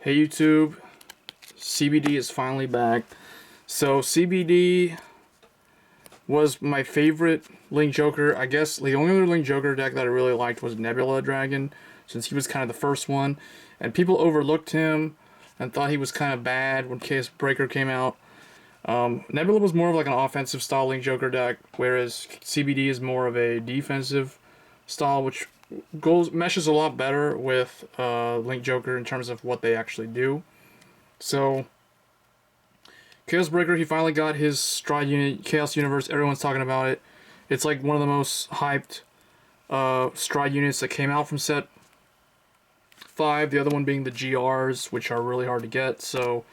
Hey YouTube, CBD is finally back. So CBD was my favorite Link Joker. I guess the only other Link Joker deck that I really liked was Nebula Dragon, since he was kind of the first one. And people overlooked him and thought he was kind of bad when Chaos Breaker came out. Nebula was more of like an offensive style Link Joker deck, whereas CBD is more of a defensive style, which meshes a lot better with Link Joker in terms of what they actually do. So Chaos Breaker, he finally got his Stride unit, Chaos Universe. Everyone's talking about it. It's like one of the most hyped Stride units that came out from set 5. The other one being the GRs, which are really hard to get. So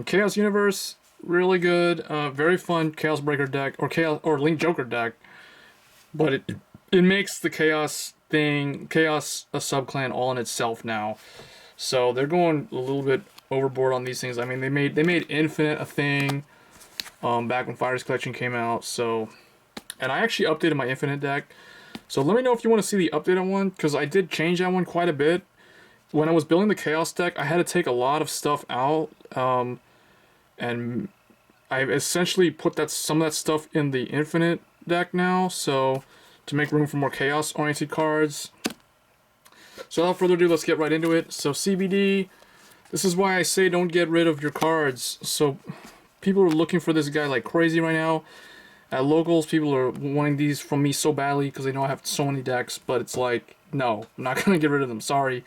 Chaos Universe, really good, very fun Chaos Breaker deck or Link Joker deck, but it makes the Chaos a sub-clan all in itself now. So they're going a little bit overboard on these things. I mean, they made Infinite a thing back when Fighters Collection came out. So, and I actually updated my Infinite deck. So let me know if you want to see the updated one, because I did change that one quite a bit. When I was building the Chaos deck, I had to take a lot of stuff out, and I essentially put some of that stuff in the Infinite deck now, so to make room for more Chaos-oriented cards. So without further ado, let's get right into it. So CBD, this is why I say don't get rid of your cards. So people are looking for this guy like crazy right now. At locals, people are wanting these from me so badly because they know I have so many decks, but it's like, no, I'm not going to get rid of them, sorry.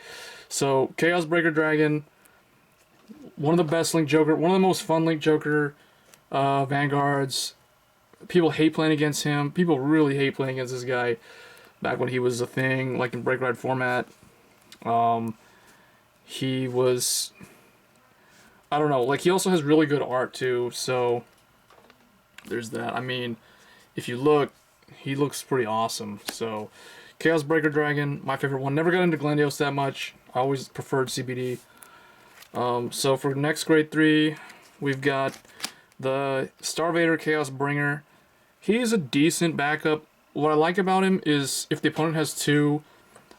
So Chaos Breaker Dragon, one of the best Link Joker, one of the most fun Link Joker Vanguards. People hate playing against him. People really hate playing against this guy back when he was a thing, like in Break Ride format. He was, I don't know, like he also has really good art too, so there's that. I mean, if you look, he looks pretty awesome. So Chaos Breaker Dragon, my favorite one. Never got into Glendios that much. I always preferred CBD. So for next grade 3, we've got the Starvader Chaos Bringer. He's a decent backup. What I like about him is if the opponent has 2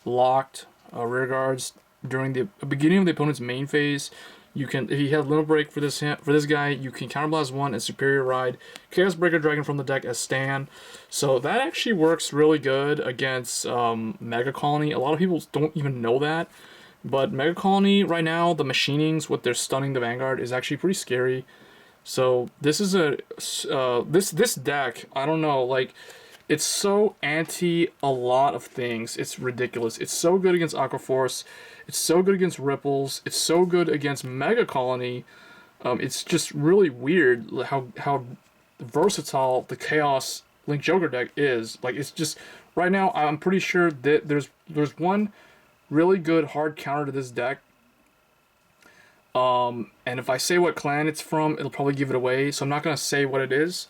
locked rear guards during the beginning of the opponent's main phase, you can, if he had Limit Break for this guy, you can Counterblast 1 and Superior Ride Chaos Breaker Dragon from the deck as Stan. So that actually works really good against Mega Colony. A lot of people don't even know that, but Mega Colony right now, the machinings with their stunning the Vanguard is actually pretty scary. So this is this deck, I don't know, like, it's so anti a lot of things. It's ridiculous. It's so good against Aqua Force. It's so good against Ripples. It's so good against Mega Colony. It's just really weird how versatile the Chaos Link Joker deck is. Like, it's just, right now I'm pretty sure that there's one really good hard counter to this deck. And if I say what clan it's from, it'll probably give it away, so I'm not going to say what it is.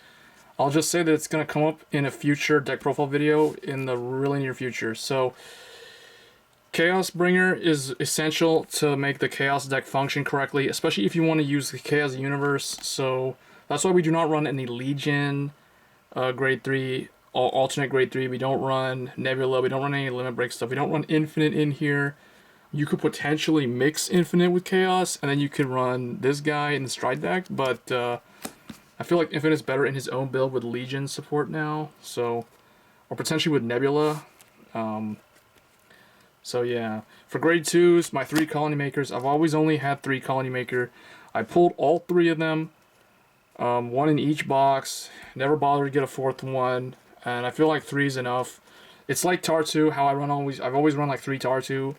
I'll just say that it's going to come up in a future deck profile video in the really near future. So Chaos Bringer is essential to make the Chaos deck function correctly, especially if you want to use the Chaos Universe. So that's why we do not run any Legion grade 3, alternate grade 3. We don't run Nebula. We don't run any Limit Break stuff. We don't run Infinite in here. You could potentially mix Infinite with Chaos, and then you could run this guy in the Stride deck, but I feel like Infinite's better in his own build with Legion support now, so, or potentially with Nebula. So yeah, for grade 2s, my 3 Colony Makers, I've always only had 3 Colony Maker. I pulled all 3 of them, 1 in each box, never bothered to get a 4th one, and I feel like 3 is enough. It's like Tartu, how I've always run like 3 Tartu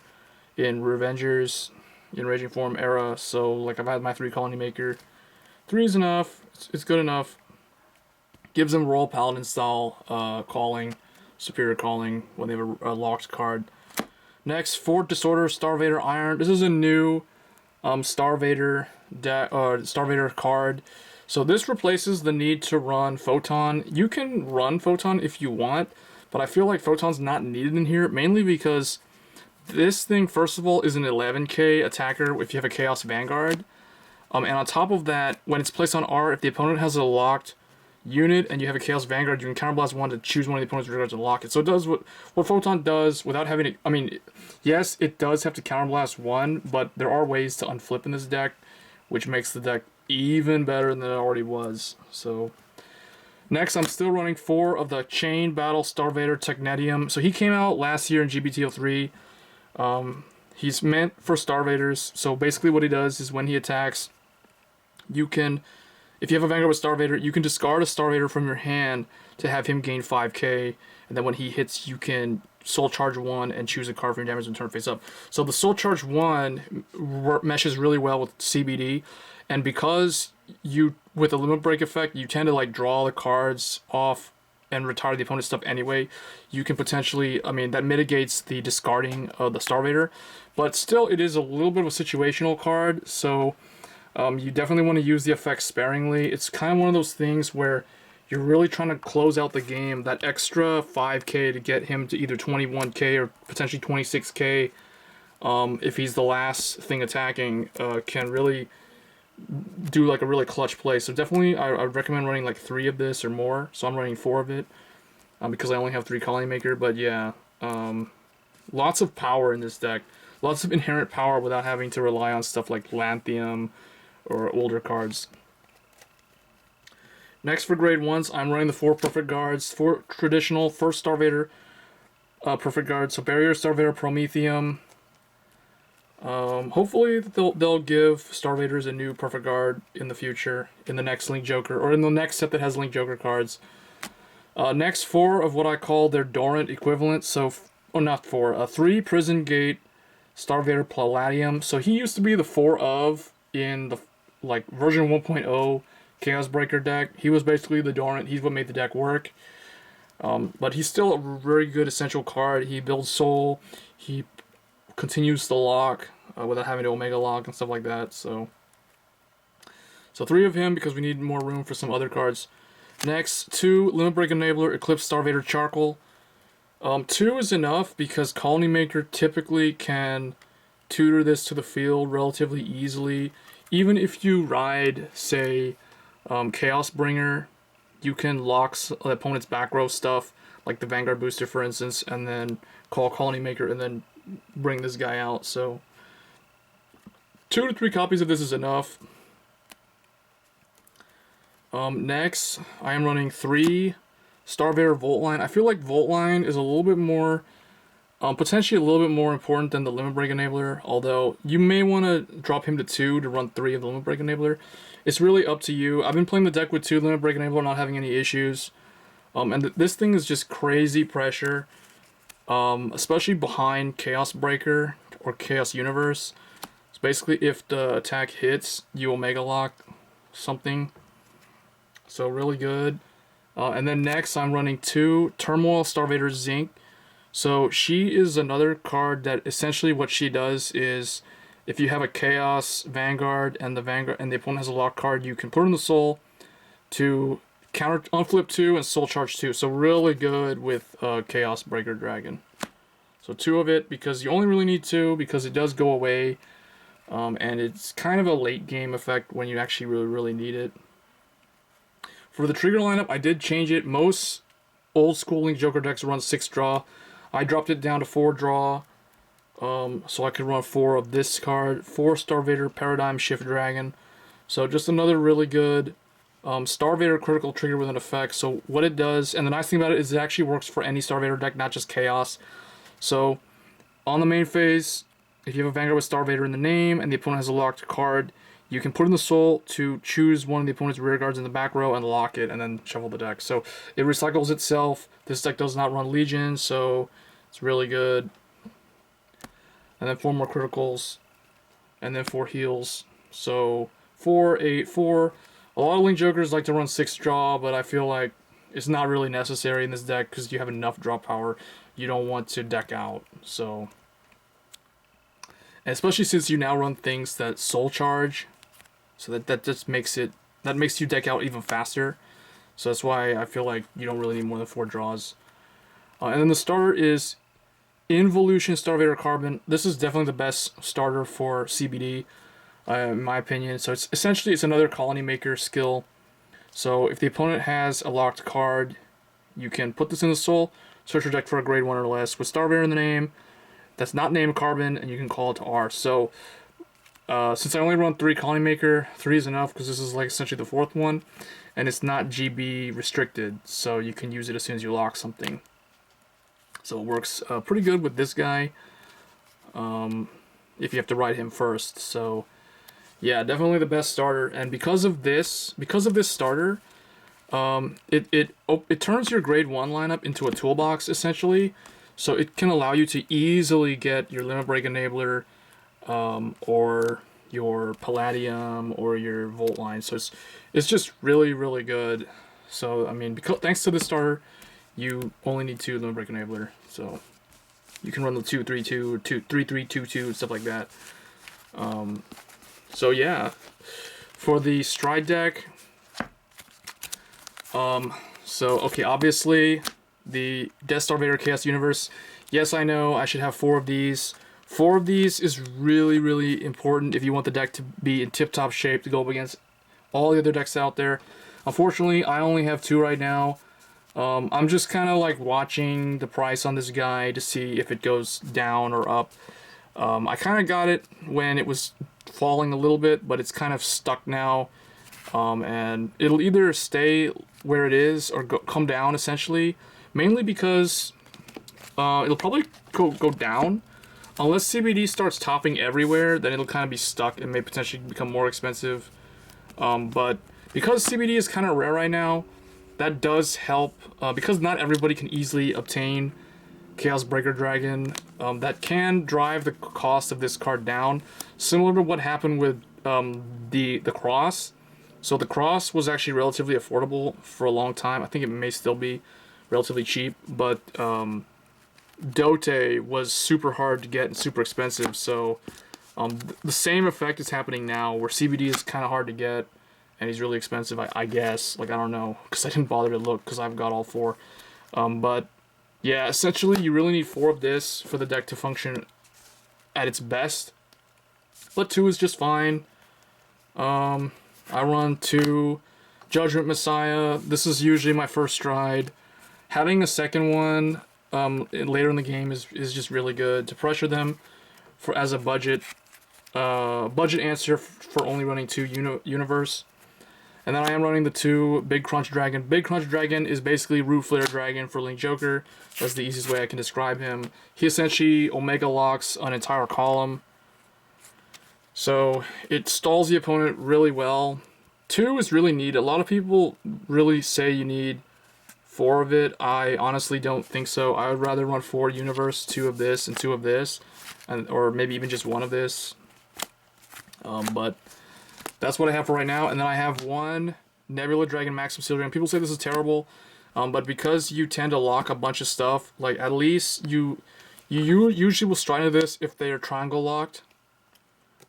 in Revengers, in Raging Form era, so like I've had my 3 Colony Maker. 3 is enough, it's good enough. Gives them Royal Paladin style calling, superior calling when they have a locked card. Next, Fort Disorder, Starvader Iron. This is a new Starvader card. So this replaces the need to run Photon. You can run Photon if you want, but I feel like Photon's not needed in here, mainly because this thing, first of all, is an 11k attacker if you have a Chaos Vanguard. And on top of that, when it's placed on R, if the opponent has a locked unit and you have a Chaos Vanguard, you can counterblast one to choose one of the opponent's rear guards and lock it. So it does what Photon does without having to, I mean, yes, it does have to counterblast one, but there are ways to unflip in this deck, which makes the deck even better than it already was. So next, I'm still running 4 of the Chain Battle Starvader Technetium. So he came out last year in GBT03. He's meant for Starvaders. So basically what he does is when he attacks, you can, if you have a Vanguard with Starvader, you can discard a Starvader from your hand to have him gain 5k. And then when he hits, you can Soul Charge 1 and choose a card for your damage and turn face up. So the Soul Charge 1 meshes really well with CBD. And because you, with the Limit Break effect, you tend to like draw the cards off and retire the opponent's stuff anyway, you can potentially, I mean, that mitigates the discarding of the Starvader. But still, it is a little bit of a situational card, so you definitely want to use the effect sparingly. It's kind of one of those things where you're really trying to close out the game. That extra 5k to get him to either 21k or potentially 26k, if he's the last thing attacking, can really do like a really clutch play. So definitely I would recommend running like 3 of this or more. So I'm running 4 of it because I only have 3 Colony Maker. But yeah, lots of power in this deck. Lots of inherent power without having to rely on stuff like Lanthium or older cards. Next for grade 1s, I'm running the 4 Perfect Guards. 4 traditional first Starvader Perfect Guards. So Barrier, Starvader, Prometheum. Hopefully they'll give Starvaders a new Perfect Guard in the future, in the next Link Joker, or in the next set that has Link Joker cards. Next, 4 of what I call their Dorant equivalent. So, not 4, 3 Prison Gate Starvader Palladium. So he used to be the 4 of in the like version 1.0 Chaos Breaker deck. He was basically the Dorant. He's what made the deck work. But he's still a very good essential card. He builds soul. He continues to lock without having to Omega lock and stuff like that. So 3 of him because we need more room for some other cards. Next, 2 Limit Break Enabler Eclipse Starvader Charcoal. 2 is enough because Colony Maker typically can tutor this to the field relatively easily. Even if you ride, say, Chaos Bringer, you can lock the opponent's back row stuff, like the Vanguard booster, for instance, and then call Colony Maker and then bring this guy out. So 2 to 3 copies of this is enough. Next, I am running 3 Starvader Volt Line. I feel like Volt Line is a little bit more, potentially a little bit more important than the Limit Break Enabler, although you may want to drop him to 2 to run 3 of the Limit Break Enabler. It's really up to you. I've been playing the deck with 2 Limit Break Enabler, not having any issues. And this thing is just crazy pressure, especially behind Chaos Breaker or Chaos Universe. So basically, if the attack hits, you Omega Lock something. So really good. And then next, I'm running 2 Turmoil Starvader Zinc. So she is another card that essentially what she does is, if you have a Chaos Vanguard and the opponent has a lock card, you can put her in the soul to counter unflip 2 and soul charge 2. So really good with Chaos Breaker Dragon. So 2 of it because you only really need 2 because it does go away, and it's kind of a late game effect when you actually really need it. For the trigger lineup, I did change it. Most old school Link Joker decks run 6 draw. I dropped it down to 4 draw, so I could run 4 of this card. 4 Starvader Paradigm Shift Dragon. So just another really good Starvader critical trigger with an effect. So what it does, and the nice thing about it is it actually works for any Starvader deck, not just Chaos. So on the main phase, if you have a Vanguard with Starvader in the name and the opponent has a locked card, you can put in the soul to choose one of the opponent's rear guards in the back row and lock it and then shuffle the deck. So it recycles itself. This deck does not run Legion, so it's really good. And then 4 more criticals. And then 4 heals. So 4, 8, 4. A lot of Link Jokers like to run 6 draw, but I feel like it's not really necessary in this deck because you have enough draw power. You don't want to deck out. So, and especially since you now run things that soul charge. So that just makes it, that makes you deck out even faster. So that's why I feel like you don't really need more than 4 draws. And then the starter is Involution Starvader Carbon. This is definitely the best starter for CBD, in my opinion. So it's essentially, it's another Colony Maker skill. So if the opponent has a locked card, you can put this in the soul, search your deck for a grade 1 or less with Starbearer in the name that's not named Carbon, and you can call it to R. So since I only run 3 Colony Maker, 3 is enough because this is like essentially the 4th one, and it's not GB restricted, so you can use it as soon as you lock something. So it works pretty good with this guy if you have to ride him first. So yeah, definitely the best starter. And because of this starter, it turns your grade 1 lineup into a toolbox essentially. So it can allow you to easily get your Limit Break Enabler or your Palladium or your Volt line. So it's just really, really good. So I mean, thanks to this starter, you only need 2 Limit Break Enabler. So you can run the 2-3-2 or 3-3-2-2 stuff like that. So yeah, for the Stride deck, so okay, obviously the Death Star Vader Chaos Universe. Yes, I know I should have 4 of these. 4 of these is really, really important if you want the deck to be in tip-top shape to go up against all the other decks out there. Unfortunately, I only have 2 right now. I'm just kind of like watching the price on this guy to see if it goes down or up. I kind of got it when it was falling a little bit, but it's kind of stuck now. And it'll either stay where it is or come down essentially, mainly because it'll probably go down. Unless CBD starts topping everywhere, then it'll kind of be stuck and may potentially become more expensive. But because CBD is kind of rare right now, that does help. Because not everybody can easily obtain Chaos Breaker Dragon, that can drive the cost of this card down. Similar to what happened with the Cross. So the Cross was actually relatively affordable for a long time. I think it may still be relatively cheap, but Dote was super hard to get and super expensive. So the same effect is happening now, where CBD is kind of hard to get and he's really expensive, I guess. Like, I don't know, because I didn't bother to look because I've got all 4. But yeah, essentially you really need 4 of this for the deck to function at its best. But 2 is just fine. I run 2 Judgment Messiah. This is usually my first Stride. Having a second one later in the game is just really good to pressure them as a budget answer for only running 2 Universe. And then I am running the 2 Big Crunch Dragon. Big Crunch Dragon is basically Root Flare Dragon for Link Joker. That's the easiest way I can describe him. He essentially Omega locks an entire column. So it stalls the opponent really well. 2 is really neat. A lot of people really say you need 4 of it. I honestly don't think so. I would rather run 4 Universe, 2 of this, and 2 of this. Or maybe even just 1 of this. But that's what I have for right now. And then I have 1 Nebula Dragon Maximum Seal Dragon. People say this is terrible, but because you tend to lock a bunch of stuff, like at least you usually will stride into this if they are triangle locked,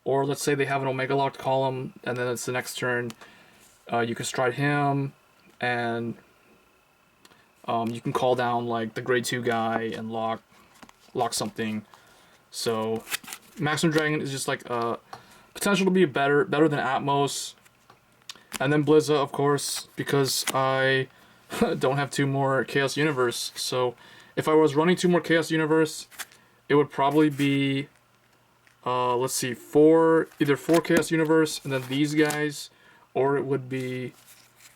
or let's say they have an Omega locked column, and then it's the next turn. You can stride him, and you can call down like the grade 2 guy and lock something. So Maximum Dragon is just like potential to be better than Atmos. And then Blizza, of course, because I don't have 2 more Chaos Universe. So if I was running 2 more Chaos Universe, it would probably be let's see, either 4 Chaos Universe and then these guys, or it would be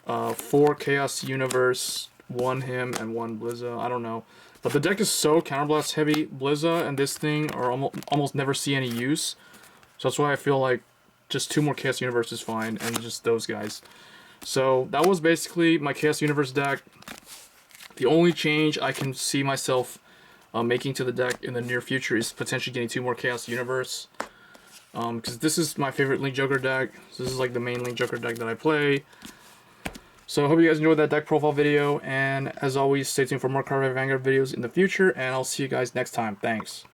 4 Chaos Universe, 1 him and 1 Blizza. I don't know. But the deck is so counterblast heavy. Blizza and this thing are almost never see any use. So that's why I feel like just 2 more Chaos Universe is fine, and just those guys. So that was basically my Chaos Universe deck. The only change I can see myself making to the deck in the near future is potentially getting 2 more Chaos Universe. Because this is my favorite Link Joker deck. So this is like the main Link Joker deck that I play. So I hope you guys enjoyed that deck profile video, and as always, stay tuned for more Cardfight Vanguard videos in the future, and I'll see you guys next time. Thanks.